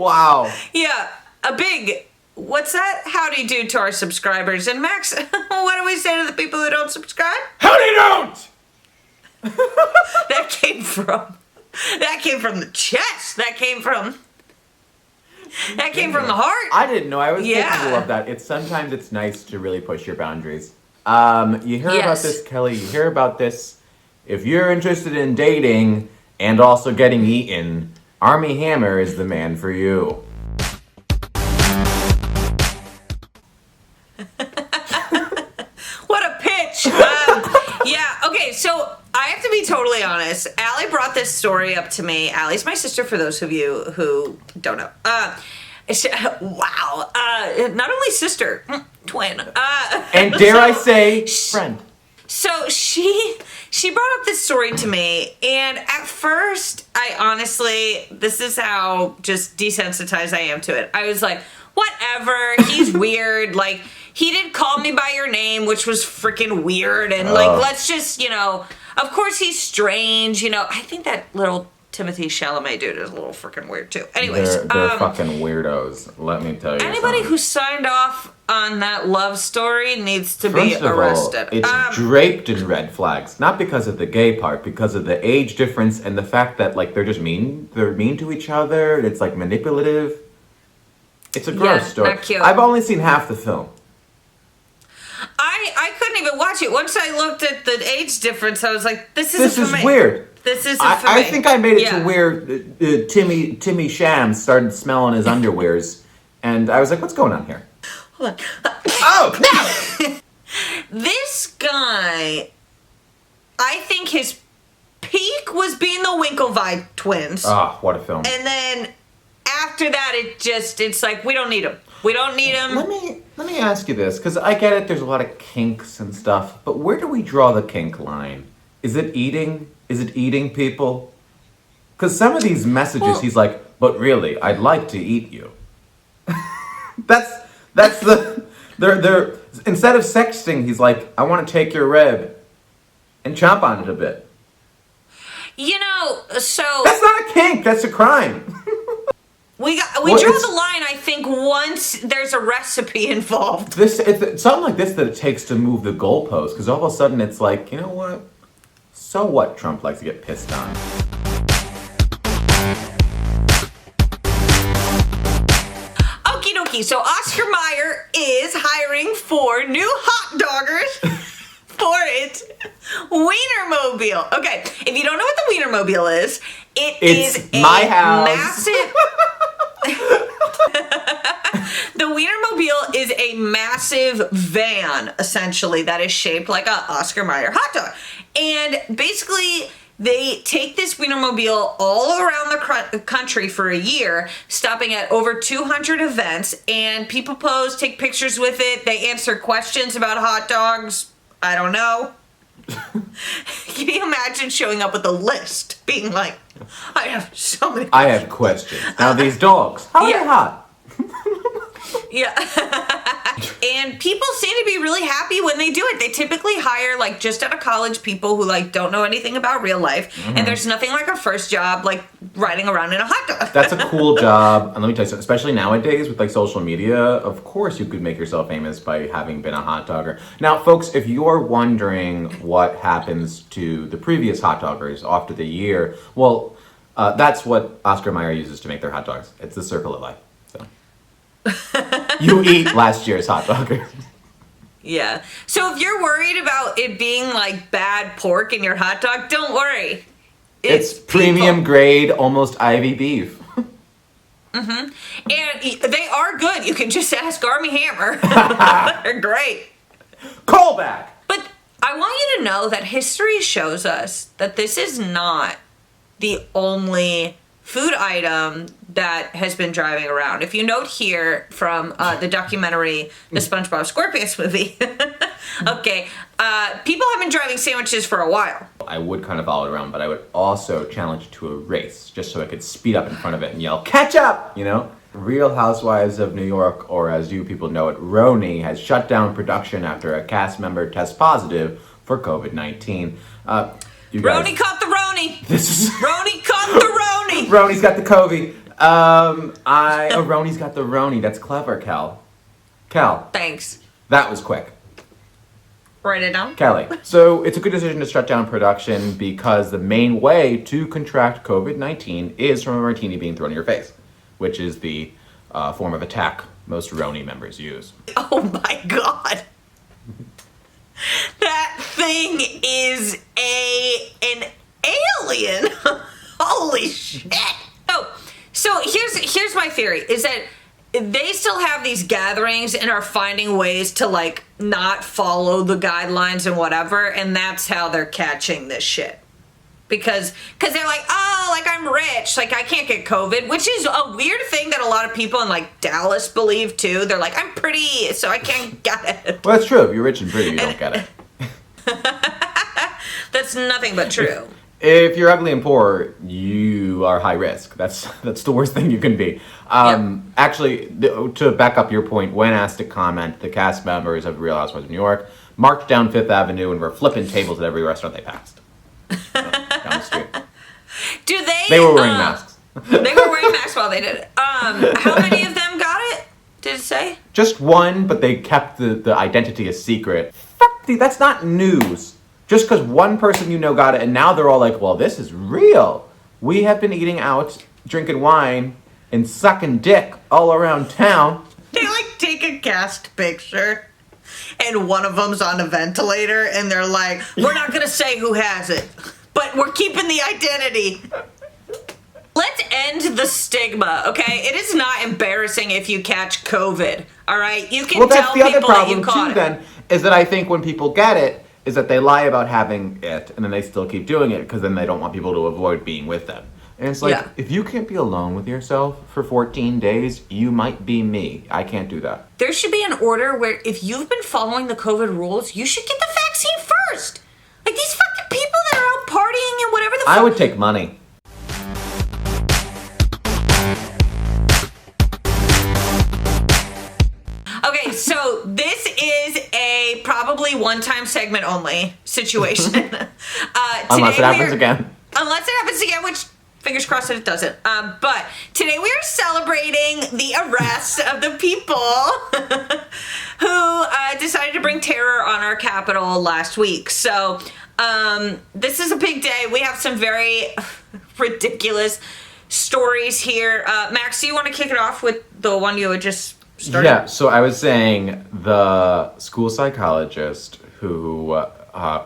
Wow. Yeah, a big, what's that? Howdy do to our subscribers. And Max, what do we say to the people who don't subscribe? Howdy don't! That came from the chest. That came from the heart. I didn't know I was capable of that. Sometimes it's nice to really push your boundaries. You hear about this, Kelly, you hear about this. If you're interested in dating and also getting eaten, Army Hammer is the man for you. What a pitch. Yeah, okay, so I have to be totally honest. Allie brought this story up to me. Allie's my sister, for those of you who don't know. Wow. Not only sister, twin. And dare I say, friend. So she brought up this story to me, and at first, this is how just desensitized I am to it. I was like, whatever, he's weird, like, he did call me by your name, which was freaking weird, and let's just, of course he's strange, I think that little Timothy Chalamet dude is a little freaking weird too. Anyways, they're fucking weirdos, let me tell you. Anybody who signed off on that love story needs to be arrested. It's draped in red flags, not because of the gay part, because of the age difference and the fact that they're just mean. They're mean to each other. It's manipulative. It's a gross story. Not cute. I've only seen half the film. I couldn't even watch it. Once I looked at the age difference, I was like, this is weird. This isn't for me. I think I made it to where Timmy Shams started smelling his underwears, and I was like, what's going on here? Hold on. Oh, no! This guy, I think his peak was being the Winklevi twins. Oh, what a film. And then after that, it's like, we don't need him. We don't need him. Let me ask you this, because I get it, there's a lot of kinks and stuff, but where do we draw the kink line? Is it eating? Is it eating people? Because some of these messages, he's like, but really, I'd like to eat you. That's they're instead of sexting, he's like, I want to take your rib and chomp on it a bit. So that's not a kink, that's a crime. We draw the line, I think, once there's a recipe involved. It's something like this that it takes to move the goalpost, because all of a sudden it's like, you know what? So what? Trump likes to get pissed on. Okie dokie. So Oscar Mayer is hiring 4 new hot doggers for its Wienermobile. Okay, if you don't know what the Wienermobile is, it's my house. Massive. The Wienermobile is a massive van, essentially, that is shaped like a Oscar Mayer hot dog. And basically, they take this Wienermobile all around the country for a year, stopping at over 200 events, and people pose, take pictures with it. They answer questions about hot dogs. I don't know. Can you imagine showing up with a list, being like, I have so many questions. I have questions. Now these dogs, how are they hot? Yeah. And people seem to be really happy when they do it. They typically hire just out of college people who don't know anything about real life. Mm-hmm. And there's nothing like a first job riding around in a hot dog. That's a cool job. And let me tell you something, especially nowadays with social media, of course you could make yourself famous by having been a hot dogger. Now folks, if you're wondering what happens to the previous hot doggers after the year, well, that's what Oscar Mayer uses to make their hot dogs. It's the circle of life. So you eat last year's hot doggers. Yeah. So if you're worried about it being bad pork in your hot dog, don't worry. It's premium grade, almost Ivy beef. Mm-hmm. And they are good. You can just ask Army Hammer. They're great. Callback. But I want you to know that history shows us that this is not the only food item that has been driving around. If you note here from the documentary, the SpongeBob SquarePants movie, okay, people have been driving sandwiches for a while. I would kind of follow it around, but I would also challenge it to a race, just so I could speed up in front of it and yell, catch up, Real Housewives of New York, or as you people know it, RHONY, has shut down production after a cast member tests positive for COVID-19. RHONY caught the RHONY! This is... RHONY caught the RHONY! RHONY's got the COVID. Roni's got the Roni. That's clever, Cal. Cal, Thanks. that was quick. Write it down. Kelly, so it's a good decision to shut down production because the main way to contract COVID-19 is from a martini being thrown in your face, which is the form of attack most Roni members use. Oh my god. That thing is an alien. Holy shit. Oh, so here's my theory, is that they still have these gatherings and are finding ways to like not follow the guidelines and whatever, and that's how they're catching this shit. Because they're like, oh, like I'm rich, like I can't get COVID, which is a weird thing that a lot of people in like Dallas believe too. They're like, I'm pretty, so I can't get it. Well, that's true. If you're rich and pretty, you don't get it. That's nothing but true. If you're ugly and poor, you are high risk. That's the worst thing you can be. Actually, to back up your point, when asked to comment, the cast members of Real Housewives of New York marched down Fifth Avenue and were flipping tables at every restaurant they passed. Down the street. Do they? They were wearing masks. They were wearing masks while they did it. How many of them got it? Did it say? Just one, but they kept the identity a secret. Fuck, dude, that's not news. Just because one person you know got it, and now they're all like, well, this is real. We have been eating out, drinking wine, and sucking dick all around town. They like take a cast picture, and one of them's on a ventilator, and they're like, we're not going to say who has it, but we're keeping the identity. Let's end the stigma, okay? It is not embarrassing if you catch COVID, all right? You can tell people that you caught it. Well, that's the other problem, too, then, is that I think when people get it, is that they lie about having it, and then they still keep doing it, because then they don't want people to avoid being with them. And it's like, if you can't be alone with yourself for 14 days, you might be me. I can't do that. There should be an order where if you've been following the COVID rules, you should get the vaccine first. Like these fucking people that are out partying and whatever the fuck. I would take money. Okay, so this is a probably one-time segment only situation. Unless it happens again. Unless it happens again, which fingers crossed that it doesn't. But today we are celebrating the arrest of the people who decided to bring terror on our Capitol last week. So this is a big day. We have some very ridiculous stories here. Max, do you want to kick it off with the one you had just started? Yeah, so I was saying the school psychologist who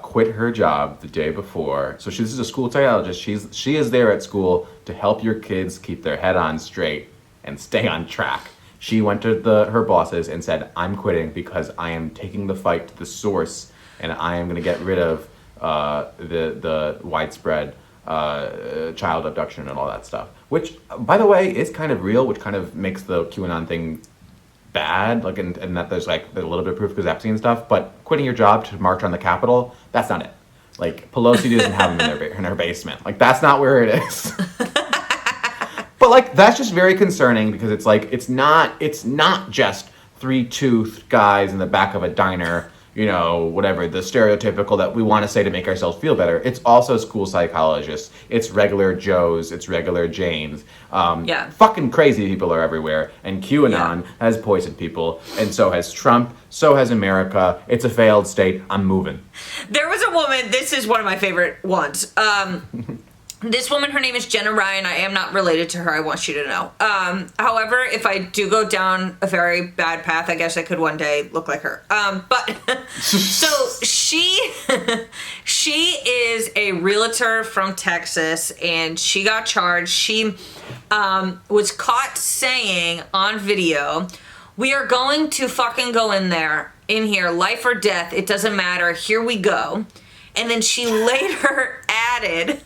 quit her job the day before. So this is a school psychologist. She is there at school to help your kids keep their head on straight and stay on track. She went to her bosses and said, I'm quitting because I am taking the fight to the source and I am going to get rid of the widespread child abduction and all that stuff. Which, by the way, is kind of real, which kind of makes the QAnon thing bad, like, and that there's a little bit of proof because Epstein and stuff, but quitting your job to march on the Capitol, that's not it. Like, Pelosi doesn't have them in her basement. Like, that's not where it is. But, like, that's just very concerning because it's like, it's not just three-toothed guys in the back of a diner, you know, whatever, the stereotypical that we want to say to make ourselves feel better. It's also school psychologists. It's regular Joes. It's regular Janes. Fucking crazy people are everywhere. And QAnon has poisoned people. And so has Trump. So has America. It's a failed state. I'm moving. There was a woman, this is one of my favorite ones. This woman, her name is Jenna Ryan. I am not related to her. I want you to know. However, if I do go down a very bad path, I guess I could one day look like her. But so she is a realtor from Texas, and she got charged. She was caught saying on video, "We are going to fucking go in here, life or death. It doesn't matter. Here we go." And then she later added,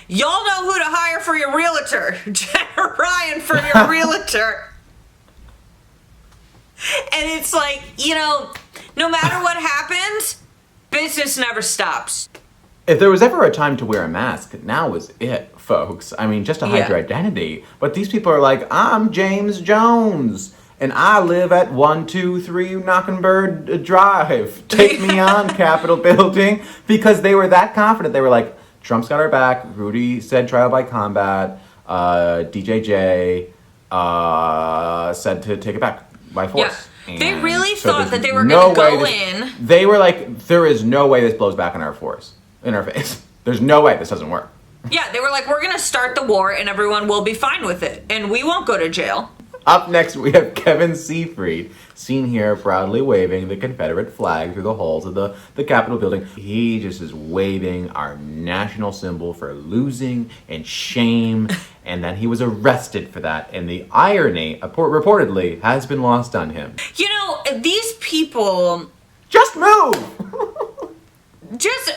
"Y'all know who to hire for your realtor. Jenna Ryan for your realtor." And it's like, you know, no matter what happens, business never stops. If there was ever a time to wear a mask, now was it, folks. I mean, just to hide your identity. But these people are like, I'm James Jones, and I live at 123 Knockenbird Drive. Take me on, Capitol Building. Because they were that confident. They were like, Trump's got our back. Rudy said trial by combat. DJJ said to take it back by force. Yeah. They And really so thought there's that they were no going to way go in. They were like, there is no way this blows back in our face. There's no way this doesn't work. Yeah, they were like, we're going to start the war and everyone will be fine with it. And we won't go to jail. Up next, we have Kevin Seafried, seen here proudly waving the Confederate flag through the halls of the Capitol building. He just is waving our national symbol for losing and shame, and then he was arrested for that. And the irony, reportedly, has been lost on him. You know, these people... Just move! Just...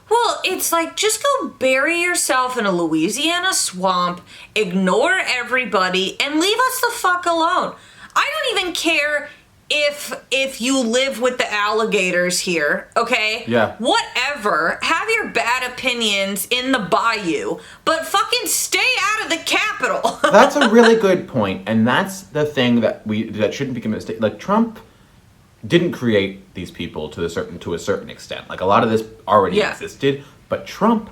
Well, it's like, just go bury yourself in a Louisiana swamp, ignore everybody, and leave us the fuck alone. I don't even care if you live with the alligators here, okay? Yeah. Whatever. Have your bad opinions in the bayou, but fucking stay out of the Capitol. That's a really good point, and that's the thing that shouldn't be a mistake. Like, Trump didn't create these people to a certain extent. Like, a lot of this already existed, but Trump,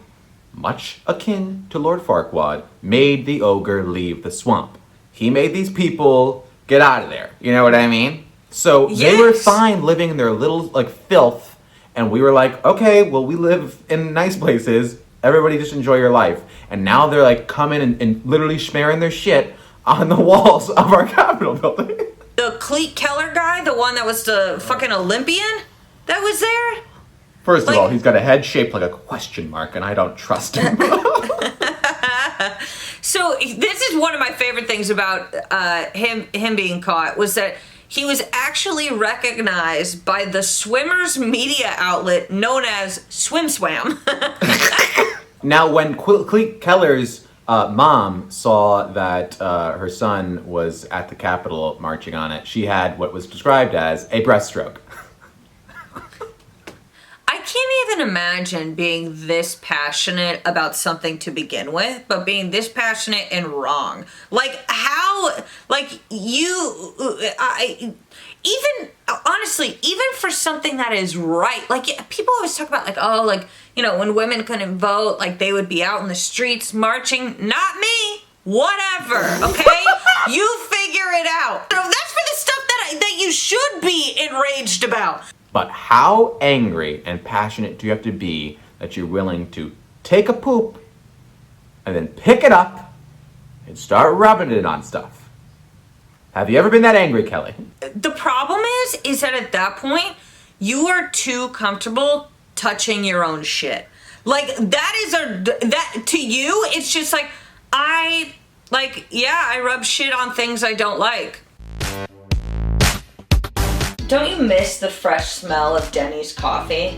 much akin to Lord Farquaad, made the ogre leave the swamp. He made these people get out of there. You know what I mean? So they were fine living in their little, like, filth, and we were like, okay, well, we live in nice places. Everybody just enjoy your life. And now they're, like, coming and literally smearing their shit on the walls of our Capitol building. The Cleet Keller guy, the one that was the fucking Olympian that was there? First of all, he's got a head shaped like a question mark, and I don't trust him. So this is one of my favorite things about him being caught, was that he was actually recognized by the swimmers media outlet known as Swim Swam. Now, when Cleet Keller's mom saw that her son was at the Capitol marching on it, she had what was described as a breaststroke. I can't even imagine being this passionate about something to begin with, but being this passionate and wrong. Like, how, like, even, honestly, even for something that is right, like, people always talk about, like, oh, like, you know, when women couldn't vote, like, they would be out in the streets marching. Not me. Whatever, okay? You figure it out. So that's for the stuff that you should be enraged about. But how angry and passionate do you have to be that you're willing to take a poop and then pick it up and start rubbing it on stuff? Have you ever been that angry, Kelly? The problem is that at that point, you are too comfortable touching your own shit. Like, that to you, it's just like, I rub shit on things I don't like. Don't you miss the fresh smell of Denny's coffee?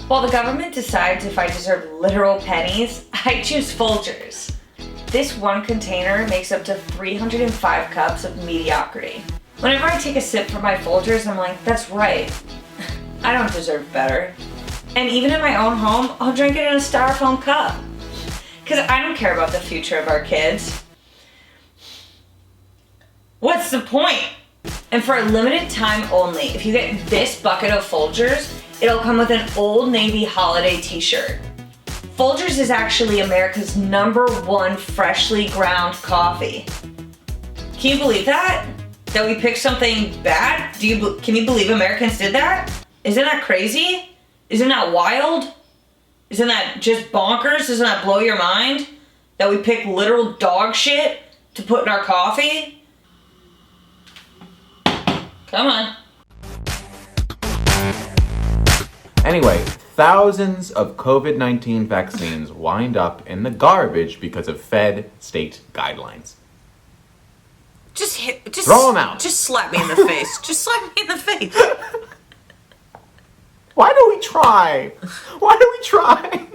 While the government decides if I deserve literal pennies, I choose Folgers. This one container makes up to 305 cups of mediocrity. Whenever I take a sip from my Folgers, I'm like, that's right. I don't deserve better. And even in my own home, I'll drink it in a styrofoam cup. Because I don't care about the future of our kids. What's the point? And for a limited time only, if you get this bucket of Folgers, it'll come with an Old Navy holiday t-shirt. Folgers is actually America's #1 freshly ground coffee. Can you believe that? That we picked something bad? Can you believe Americans did that? Isn't that crazy? Isn't that wild? Isn't that just bonkers? Doesn't that blow your mind? That we pick literal dog shit to put in our coffee? Come on. Anyway, thousands of COVID-19 vaccines wind up in the garbage because of Fed state guidelines. Just throw them out. Just slap me in the face. Just slap me in the face. Why do we try? Why do we try?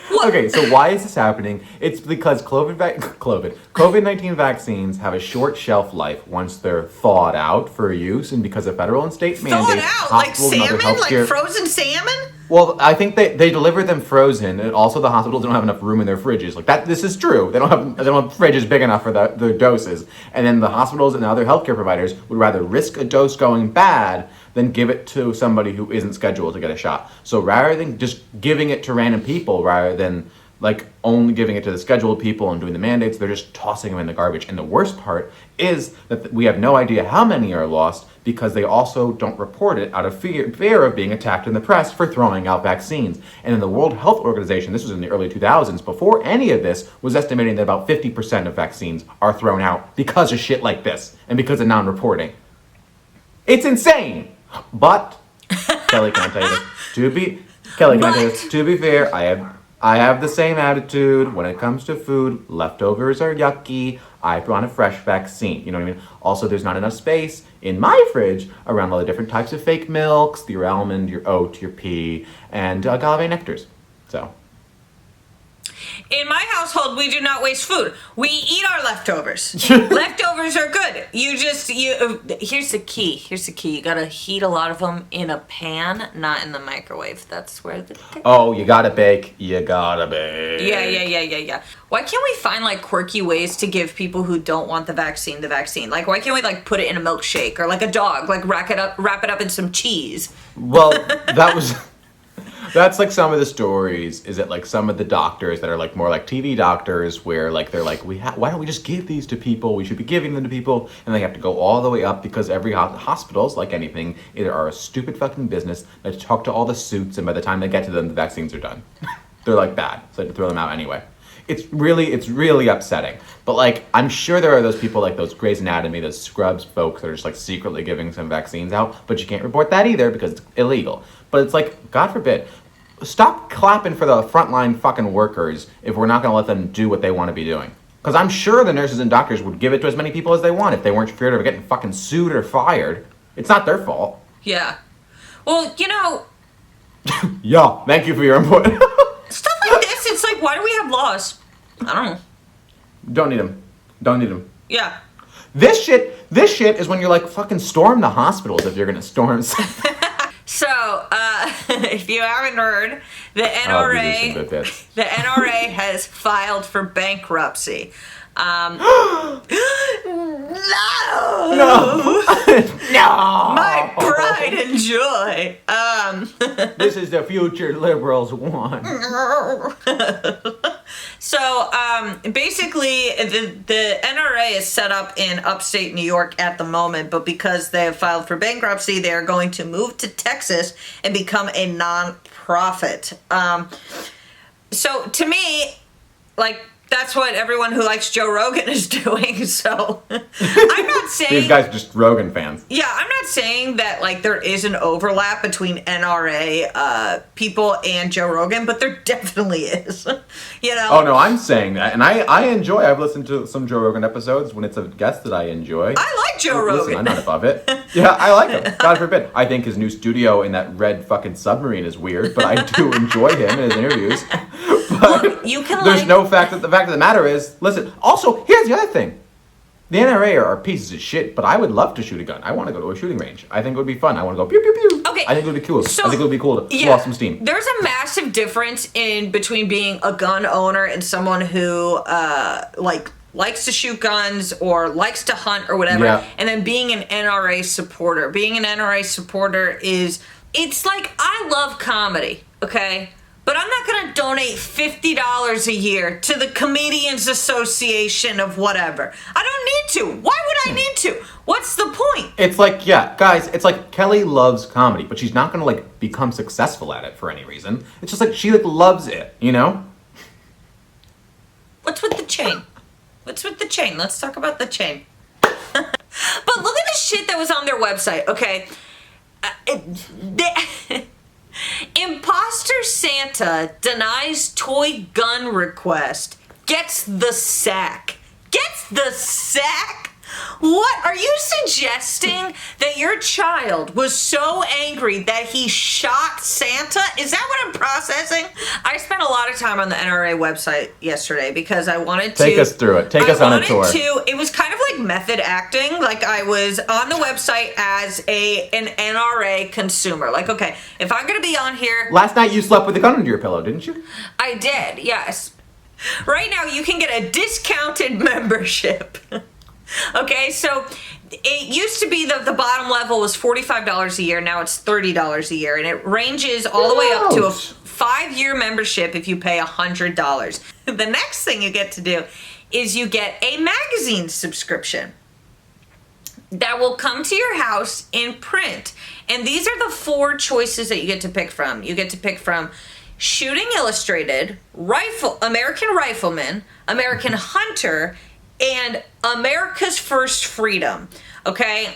What? Okay, so why is this happening? It's because COVID-19 vaccines have a short shelf life once they're thawed out for use, and because of federal and state mandates, thawed out like salmon, healthcare, like frozen salmon. Well, I think they deliver them frozen, and also the hospitals don't have enough room in their fridges. Like that, this is true. They don't have fridges big enough for the doses, and then the hospitals and other healthcare providers would rather risk a dose going bad than give it to somebody who isn't scheduled to get a shot. So rather than just giving it to random people, rather than like only giving it to the scheduled people and doing the mandates. They're just tossing them in the garbage. And the worst part is that we have no idea how many are lost because they also don't report it out of fear of being attacked in the press for throwing out vaccines. And in the World Health Organization, this was in the early 2000s, before any of this, was estimating that about 50% of vaccines are thrown out because of shit like this and because of non-reporting. It's insane. But Kelly, can I tell you this? To be fair, I have the same attitude when it comes to food. Leftovers are yucky. I want a fresh vaccine. You know what I mean? Also, there's not enough space in my fridge around all the different types of fake milks, your almond, your oat, your pea, and agave nectars. So. In my household, we do not waste food. We eat our leftovers. Leftovers are good. Here's the key. You gotta heat a lot of them in a pan, not in the microwave. That's where the... Oh, you gotta bake. Yeah. Why can't we find like quirky ways to give people who don't want the vaccine? Like, why can't we like put it in a milkshake or like a dog, like wrap it up in some cheese? Well, that's like some of the stories, is that like some of the doctors that are like more like TV doctors where like they're like, why don't we just give these to people? We should be giving them to people. And they have to go all the way up because every hospitals, like anything, either are a stupid fucking business that talk to all the suits, and by the time they get to them, the vaccines are done. They're like bad, so they have to throw them out anyway. It's really upsetting. But like, I'm sure there are those people like those Grey's Anatomy, those Scrubs folks that are just like secretly giving some vaccines out, but you can't report that either because it's illegal. But it's like, God forbid, stop clapping for the frontline fucking workers if we're not going to let them do what they want to be doing. Because I'm sure the nurses and doctors would give it to as many people as they want if they weren't feared of getting fucking sued or fired. It's not their fault. Yeah. Well, you know... Yeah, thank you for your input. Stuff like this, it's like, why do we have laws? I don't know. Don't need them. Yeah. This shit is when you're like, fucking storm the hospitals if you're going to storm something. So, if you haven't heard, the NRA has filed for bankruptcy. No! No! My pride and joy. This is the future liberals want. So, basically, the NRA is set up in upstate New York at the moment, but because they have filed for bankruptcy, they are going to move to Texas and become a non-profit. So, to me, like, that's what everyone who likes Joe Rogan is doing, so I'm not saying... These guys are just Rogan fans. Yeah, I'm not saying that, like, there is an overlap between NRA people and Joe Rogan, but there definitely is, you know? Oh, no, I'm saying that, and I've listened to some Joe Rogan episodes when it's a guest that I enjoy. I like Joe Rogan. Listen, I'm not above it. Yeah, I like him. God forbid. I think his new studio in that red fucking submarine is weird, but I do enjoy him in his interviews. But look, you can there's no fact that the fact of the matter is, listen, also, here's the other thing. The NRA are pieces of shit, but I would love to shoot a gun. I want to go to a shooting range. I think it would be fun. I want to go pew, pew, pew. Okay. I think it would be cool. So, I think it would be cool to blow off some steam. There's a massive difference in between being a gun owner and someone who, likes to shoot guns or likes to hunt or whatever, and then being an NRA supporter. Being an NRA supporter it's like, I love comedy, okay? But I'm not going to donate $50 a year to the Comedians Association of whatever. I don't need to. Why would I need to? What's the point? It's like, yeah, guys, it's like Kelly loves comedy, but she's not going to, like, become successful at it for any reason. It's just like, she, like, loves it, you know? What's with the chain? Let's talk about the chain. But look at the shit that was on their website, okay? Imposter Santa denies toy gun request. Gets the sack. What? Are you suggesting that your child was so angry that he shot Santa? Is that what I'm processing? I spent a lot of time on the NRA website yesterday because I wanted to... Take us through it. Take us on a tour. It was kind of like method acting. Like, I was on the website as an NRA consumer. Like, okay, if I'm going to be on here... Last night you slept with a gun under your pillow, didn't you? I did, yes. Right now you can get a discounted membership. Okay, so it used to be the bottom level was $45 a year. Now it's $30 a year, and it ranges all the way up to 5-year membership if you pay $100. The next thing you get to do is you get a magazine subscription that will come to your house in print. And these are the 4 choices that you get to pick from. You get to pick from Shooting Illustrated, American Rifleman, American Hunter, and America's First Freedom. Okay?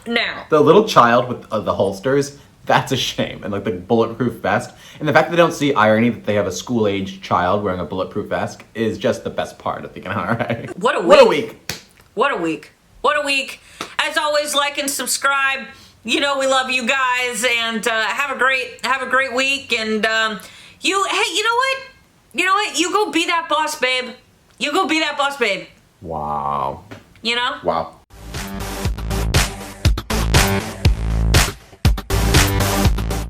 Now, The little child with the holsters, that's a shame. And like the bulletproof vest. And the fact that they don't see irony that they have a school-aged child wearing a bulletproof vest is just the best part of the NRA. what a week. What a week. What a week. What a week. As always, like and subscribe. You know we love you guys, and have a great week. And hey, you know what? You know what? You go be that boss, babe. You go be that boss, babe. Wow. You know? Wow.